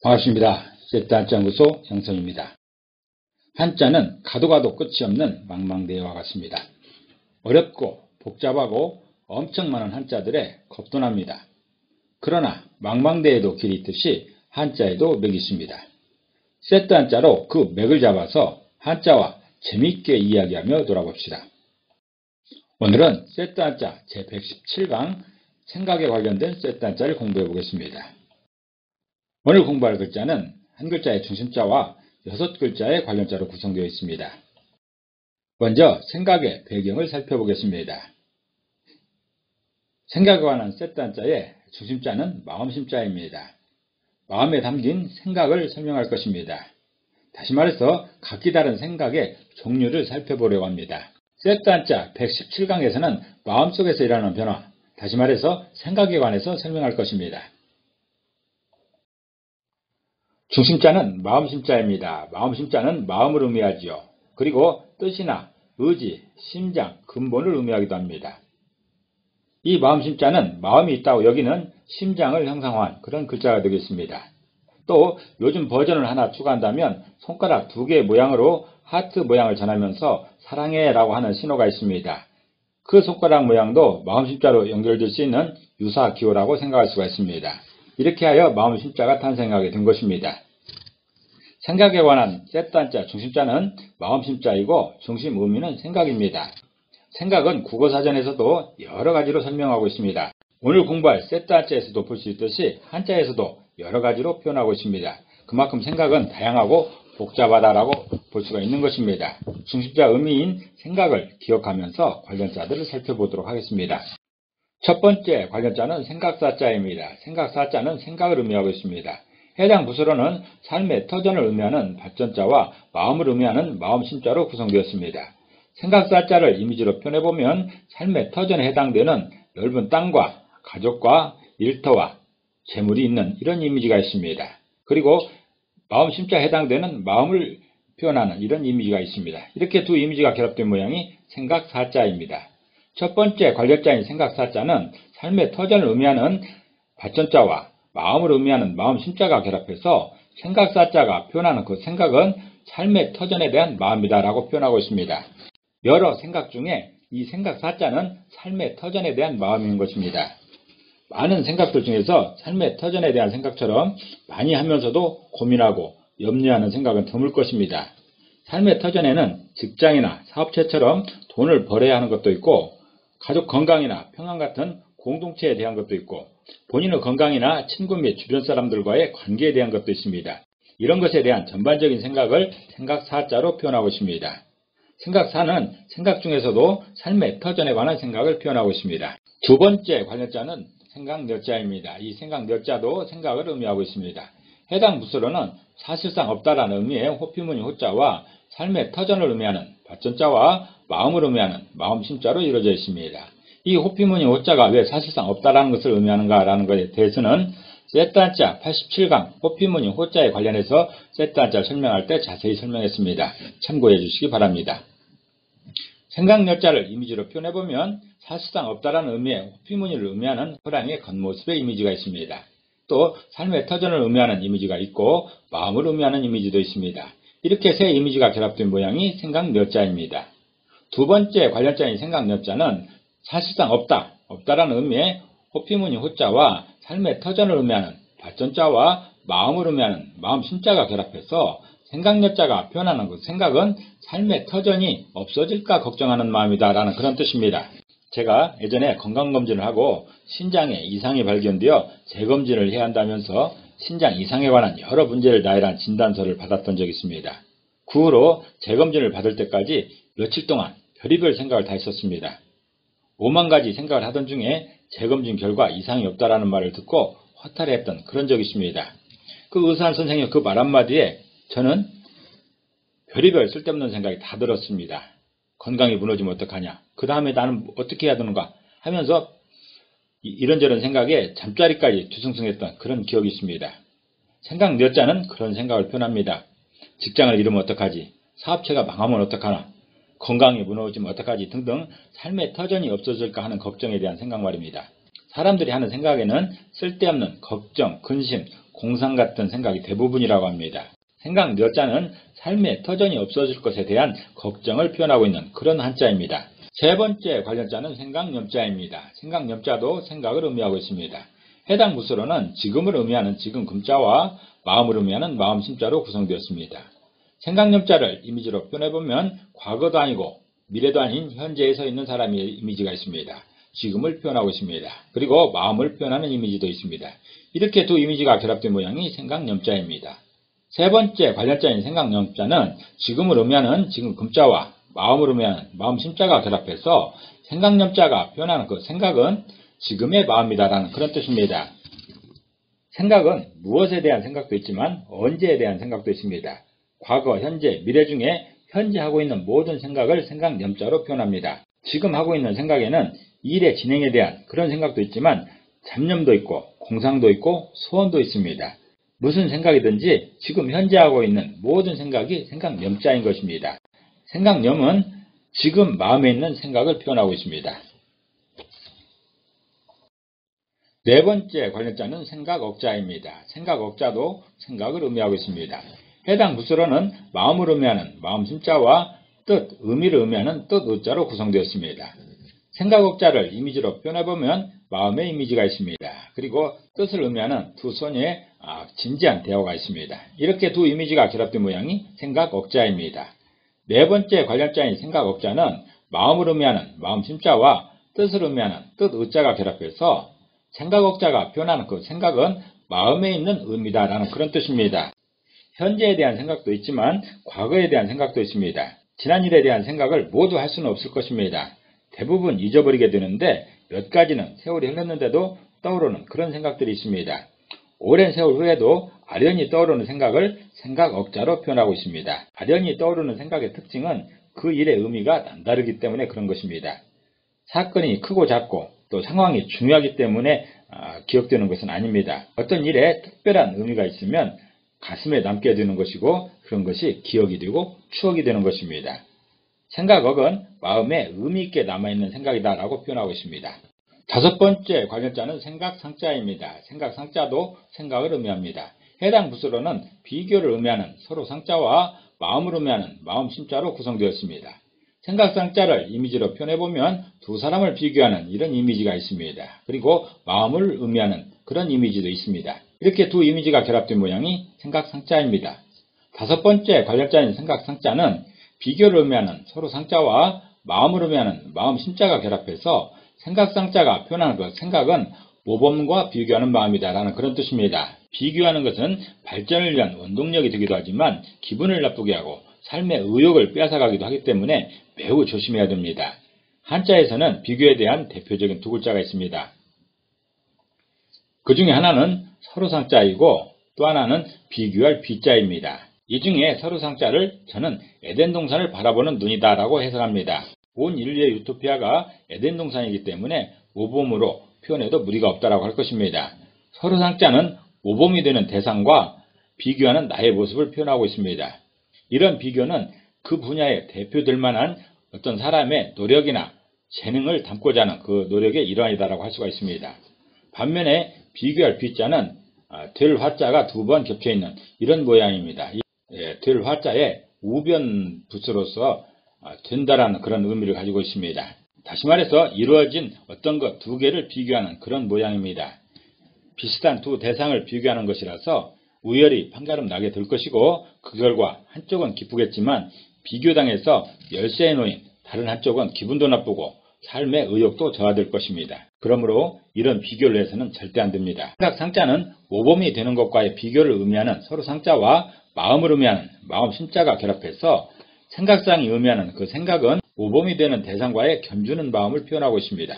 반갑습니다. 세트한자연구소 형성입니다. 한자는 가도 가도 끝이 없는 망망대해와 같습니다. 어렵고 복잡하고 엄청 많은 한자들에 겁도 납니다. 그러나 망망대해도 길이 있듯이 한자에도 맥이 있습니다. 세트 한자로 그 맥을 잡아서 한자와 재미있게 이야기하며 돌아봅시다. 오늘은 세트 한자 제117강 생각에 관련된 세트 한자를 공부해 보겠습니다. 오늘 공부할 글자는 한 글자의 중심자와 6글자의 관련자로 구성되어 있습니다. 먼저 생각의 배경을 살펴보겠습니다. 생각에 관한 세트 한자의 중심자는 마음심자입니다. 마음에 담긴 생각을 설명할 것입니다. 다시 말해서 각기 다른 생각의 종류를 살펴보려고 합니다. 세트 한자 117강에서는 마음속에서 일어나는 변화, 다시 말해서 생각에 관해서 설명할 것입니다. 중심자는 마음심자입니다. 마음심자는 마음을 의미하지요. 그리고 뜻이나 의지, 심장, 근본을 의미하기도 합니다. 이 마음심자는 마음이 있다고 여기는 심장을 형상화한 그런 글자가 되겠습니다. 또 요즘 버전을 하나 추가한다면 손가락 2개의 모양으로 하트 모양을 전하면서 사랑해 라고 하는 신호가 있습니다. 그 손가락 모양도 마음심자로 연결될 수 있는 유사 기호라고 생각할 수가 있습니다. 이렇게 하여 마음심자가 탄생하게 된 것입니다. 생각에 관한 세트 한자 중심자는 마음심자이고 중심 의미는 생각입니다. 생각은 국어사전에서도 여러 가지로 설명하고 있습니다. 오늘 공부할 세트 한자에서도 볼 수 있듯이 한자에서도 여러 가지로 표현하고 있습니다. 그만큼 생각은 다양하고 복잡하다라고 볼 수가 있는 것입니다. 중심자 의미인 생각을 기억하면서 관련자들을 살펴보도록 하겠습니다. 첫 번째 관련자는 생각사자입니다. 생각사자는 생각을 의미하고 있습니다. 해당 부서로는 삶의 터전을 의미하는 발전자와 마음을 의미하는 마음심자로 구성되었습니다. 생각사자를 이미지로 표현해보면 삶의 터전에 해당되는 넓은 땅과 가족과 일터와 재물이 있는 이런 이미지가 있습니다. 그리고 마음심자에 해당되는 마음을 표현하는 이런 이미지가 있습니다. 이렇게 두 이미지가 결합된 모양이 생각사자입니다. 첫 번째 관련자인 생각사자는 삶의 터전을 의미하는 발전자와 마음을 의미하는 마음심자가 결합해서 생각사자가 표현하는 그 생각은 삶의 터전에 대한 마음이다라고 표현하고 있습니다. 여러 생각 중에 이 생각사자는 삶의 터전에 대한 마음인 것입니다. 많은 생각들 중에서 삶의 터전에 대한 생각처럼 많이 하면서도 고민하고 염려하는 생각은 드물 것입니다. 삶의 터전에는 직장이나 사업체처럼 돈을 벌어야 하는 것도 있고 가족 건강이나 평안 같은 공동체에 대한 것도 있고 본인의 건강이나 친구 및 주변 사람들과의 관계에 대한 것도 있습니다. 이런 것에 대한 전반적인 생각을 생각사자로 표현하고 있습니다. 생각사는 생각 중에서도 삶의 터전에 관한 생각을 표현하고 있습니다. 두 번째 관련자는 생각열자입니다. 이 생각열자도 생각을 의미하고 있습니다. 해당 부서로는 사실상 없다라는 의미의 호피무늬 호자와 삶의 터전을 의미하는 발전자와 마음을 의미하는 마음심자로 이루어져 있습니다. 이 호피무늬 호자가 왜 사실상 없다라는 것을 의미하는가라는 것에 대해서는 세트 한자 87강 호피무늬 호자에 관련해서 세트 한자를 설명할 때 자세히 설명했습니다. 참고해 주시기 바랍니다. 생각열자를 이미지로 표현해보면 사실상 없다라는 의미의 호피무늬를 의미하는 호랑이의 겉모습의 이미지가 있습니다. 또 삶의 터전을 의미하는 이미지가 있고 마음을 의미하는 이미지도 있습니다. 이렇게 세 이미지가 결합된 모양이 생각열자입니다. 두 번째 관련자인 생각열자는 사실상 없다라는 의미의 호피무늬 호자와 삶의 터전을 의미하는 발전자와 마음을 의미하는 마음심자가 결합해서 생각열자가 표현하는 그 생각은 삶의 터전이 없어질까 걱정하는 마음이다라는 그런 뜻입니다. 제가 예전에 건강검진을 하고 신장에 이상이 발견되어 재검진을 해야 한다면서 신장 이상에 관한 여러 문제를 나열한 진단서를 받았던 적이 있습니다. 그 후로 재검진을 받을 때까지 며칠 동안 별의별 생각을 다 했었습니다. 5만 가지 생각을 하던 중에 재검진 결과 이상이 없다라는 말을 듣고 허탈해했던 그런 적이 있습니다. 그 의사 선생님 그 말 한마디에 저는 별의별 쓸데없는 생각이 다 들었습니다. 건강이 무너지면 어떡하냐, 그 다음에 나는 어떻게 해야 되는가 하면서 이런저런 생각에 잠자리까지 뒤숭숭했던 그런 기억이 있습니다. 생각열자는 그런 생각을 표현합니다. 직장을 잃으면 어떡하지, 사업체가 망하면 어떡하나, 건강이 무너지면 어떡하지 등등 삶의 터전이 없어질까 하는 걱정에 대한 생각 말입니다. 사람들이 하는 생각에는 쓸데없는 걱정, 근심, 공상 같은 생각이 대부분이라고 합니다. 생각 여자는 삶에 터전이 없어질 것에 대한 걱정을 표현하고 있는 그런 한자입니다. 세 번째 관련자는 생각 염자입니다. 생각 염자도 생각을 의미하고 있습니다. 해당 부수로는 지금을 의미하는 지금 금자와 마음을 의미하는 마음 심자로 구성되었습니다. 생각 염자를 이미지로 표현해보면 과거도 아니고 미래도 아닌 현재에 서 있는 사람의 이미지가 있습니다. 지금을 표현하고 있습니다. 그리고 마음을 표현하는 이미지도 있습니다. 이렇게 두 이미지가 결합된 모양이 생각 염자입니다. 세 번째 관련자인 생각 염자는 지금을 의미하는 지금 금자와 마음을 의미하는 마음 심자가 결합해서 생각 염자가 표현하는 그 생각은 지금의 마음이다라는 그런 뜻입니다. 생각은 무엇에 대한 생각도 있지만 언제에 대한 생각도 있습니다. 과거, 현재, 미래 중에 현재 하고 있는 모든 생각을 생각 염자로 표현합니다. 지금 하고 있는 생각에는 일의 진행에 대한 그런 생각도 있지만 잡념도 있고 공상도 있고 소원도 있습니다. 무슨 생각이든지 지금 현재 하고 있는 모든 생각이 생각 염자인 것입니다. 생각 염은 지금 마음에 있는 생각을 표현하고 있습니다. 네 번째 관련자는 생각 억자입니다. 생각 억자도 생각을 의미하고 있습니다. 해당 부수로는 마음을 의미하는 마음 심자와 뜻, 의미를 의미하는 뜻 의자로 구성되었습니다. 생각 억자를 이미지로 표현해보면 마음의 이미지가 있습니다. 그리고 뜻을 의미하는 두 손의 진지한 대화가 있습니다. 이렇게 두 이미지가 결합된 모양이 생각 억자입니다. 네 번째 관련자인 생각 억자는 마음을 의미하는 마음 심자와 뜻을 의미하는 뜻 의자가 결합해서 생각 억자가 표현하는 그 생각은 마음에 있는 의미다라는 그런 뜻입니다. 현재에 대한 생각도 있지만 과거에 대한 생각도 있습니다. 지난 일에 대한 생각을 모두 할 수는 없을 것입니다. 대부분 잊어버리게 되는데 몇 가지는 세월이 흘렀는데도 떠오르는 그런 생각들이 있습니다. 오랜 세월 후에도 아련히 떠오르는 생각을 생각 억자로 표현하고 있습니다. 아련히 떠오르는 생각의 특징은 그 일의 의미가 남다르기 때문에 그런 것입니다. 사건이 크고 작고 또 상황이 중요하기 때문에 기억되는 것은 아닙니다. 어떤 일에 특별한 의미가 있으면 가슴에 남게 되는 것이고 그런 것이 기억이 되고 추억이 되는 것입니다. 생각억은 마음에 의미 있게 남아있는 생각이다라고 표현하고 있습니다. 다섯 번째 관련자는 생각상자입니다. 생각상자도 생각을 의미합니다. 해당 부수로는 비교를 의미하는 서로 상자와 마음을 의미하는 마음 심자로 구성되었습니다. 생각상자를 이미지로 표현해보면 두 사람을 비교하는 이런 이미지가 있습니다. 그리고 마음을 의미하는 그런 이미지도 있습니다. 이렇게 두 이미지가 결합된 모양이 생각상자입니다. 다섯 번째 관련자인 생각상자는 비교를 의미하는 서로 상자와 마음을 의미하는 마음 심자가 결합해서 생각상자가 표현하는 것, 생각은 모범과 비교하는 마음이다라는 그런 뜻입니다. 비교하는 것은 발전을 위한 원동력이 되기도 하지만 기분을 나쁘게 하고 삶의 의욕을 빼앗아가기도 하기 때문에 매우 조심해야 됩니다. 한자에서는 비교에 대한 대표적인 두 글자가 있습니다. 그 중에 하나는 서로상자이고 또 하나는 비교할 비자입니다. 이 중에 서로상자를 저는 에덴 동산을 바라보는 눈이다 라고 해석합니다. 온 인류의 유토피아가 에덴 동산이기 때문에 모범으로 표현해도 무리가 없다라고 할 것입니다. 서로상자는 모범이 되는 대상과 비교하는 나의 모습을 표현하고 있습니다. 이런 비교는 그 분야에 대표될 만한 어떤 사람의 노력이나 재능을 담고자 하는 그 노력의 일환이다라고 할 수가 있습니다. 반면에 비교할 비자는 될 화자가 두 번 겹쳐있는 이런 모양입니다. 될 화자에 우변 부수로서 된다라는 그런 의미를 가지고 있습니다. 다시 말해서 이루어진 어떤 것 두 개를 비교하는 그런 모양입니다. 비슷한 두 대상을 비교하는 것이라서 우열이 판가름 나게 될 것이고 그 결과 한쪽은 기쁘겠지만 비교당해서 열세에 놓인 다른 한쪽은 기분도 나쁘고 삶의 의욕도 저하될 것입니다. 그러므로 이런 비교를 해서는 절대 안 됩니다. 생각상자는 모범이 되는 것과의 비교를 의미하는 서로상자와 마음을 의미하는 마음 심자가 결합해서 생각상이 의미하는 그 생각은 모범이 되는 대상과의 견주는 마음을 표현하고 있습니다.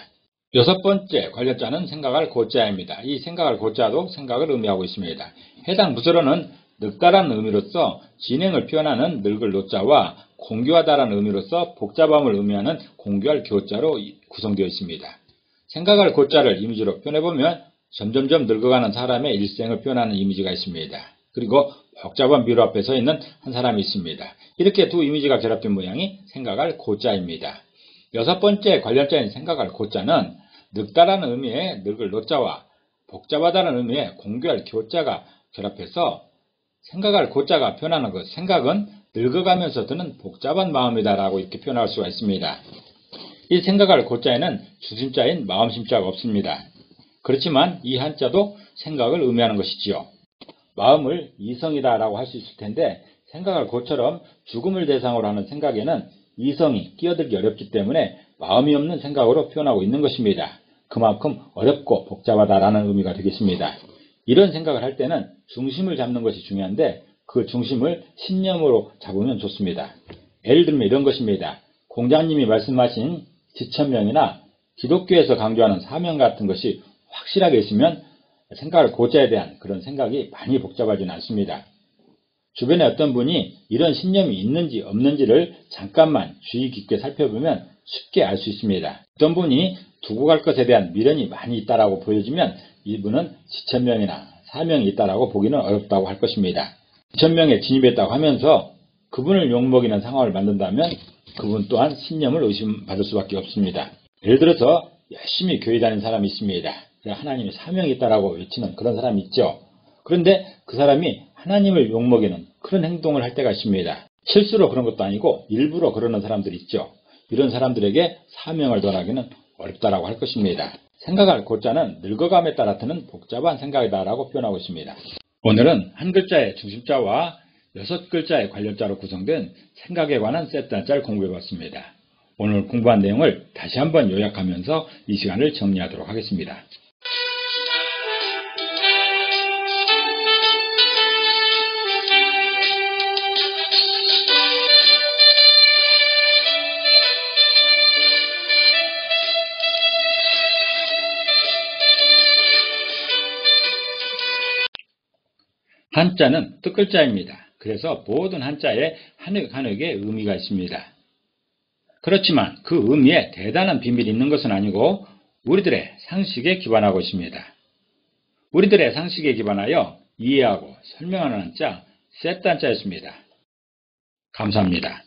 여섯 번째 관련자는 생각할 고자입니다. 이 생각할 고자도 생각을 의미하고 있습니다. 해당 부서로는 늙다라는 의미로서 진행을 표현하는 늙을 노자와 공교하다라는 의미로서 복잡함을 의미하는 공교할 교자로 구성되어 있습니다. 생각할 고자를 이미지로 표현해보면 점점점 늙어가는 사람의 일생을 표현하는 이미지가 있습니다. 그리고 복잡한 미로 앞에 서 있는 한 사람이 있습니다. 이렇게 두 이미지가 결합된 모양이 생각할 고자입니다. 여섯 번째 관련자인 생각할 고자는 늙다라는 의미의 늙을 노자와 복잡하다는 의미의 공교할 교자가 결합해서 생각할 고자가 표현하는 것, 생각은 늙어가면서 드는 복잡한 마음이다 라고 이렇게 표현할 수가 있습니다. 이 생각할 고자에는 주심자인 마음심자가 없습니다. 그렇지만 이 한자도 생각을 의미하는 것이지요. 마음을 이성이다 라고 할 수 있을 텐데 생각할 고처럼 죽음을 대상으로 하는 생각에는 이성이 끼어들기 어렵기 때문에 마음이 없는 생각으로 표현하고 있는 것입니다. 그만큼 어렵고 복잡하다라는 의미가 되겠습니다. 이런 생각을 할 때는 중심을 잡는 것이 중요한데 그 중심을 신념으로 잡으면 좋습니다. 예를 들면 이런 것입니다. 공자님이 말씀하신 지천명이나 기독교에서 강조하는 사명 같은 것이 확실하게 있으면 생각할 고자에 대한 그런 생각이 많이 복잡하지는 않습니다. 주변에 어떤 분이 이런 신념이 있는지 없는지를 잠깐만 주의 깊게 살펴보면 쉽게 알 수 있습니다. 어떤 분이 두고 갈 것에 대한 미련이 많이 있다라고 보여지면 이분은 지천명이나 사명이 있다라고 보기는 어렵다고 할 것입니다. 지천명에 진입했다고 하면서 그분을 욕먹이는 상황을 만든다면 그분 또한 신념을 의심받을 수밖에 없습니다. 예를 들어서 열심히 교회 다니는 사람이 있습니다. 하나님의 사명이 있다라고 외치는 그런 사람이 있죠. 그런데 그 사람이 하나님을 욕먹이는 그런 행동을 할 때가 있습니다. 실수로 그런 것도 아니고 일부러 그러는 사람들이 있죠. 이런 사람들에게 사명을 전하기는 어렵다라고 할 것입니다. 생각할 고자는 늙어감에 따라 드는 복잡한 생각이다라고 표현하고 있습니다. 오늘은 한 글자의 중심자와 6글자의 관련자로 구성된 생각에 관한 세트 한자를 공부해봤습니다. 오늘 공부한 내용을 다시 한번 요약하면서 이 시간을 정리하도록 하겠습니다. 한자는 뜻글자입니다. 그래서 모든 한자에 한획한획의 의미가 있습니다. 그렇지만 그 의미에 대단한 비밀이 있는 것은 아니고 우리들의 상식에 기반하고 있습니다. 우리들의 상식에 기반하여 이해하고 설명하는 한자, 세트 한자였습니다. 감사합니다.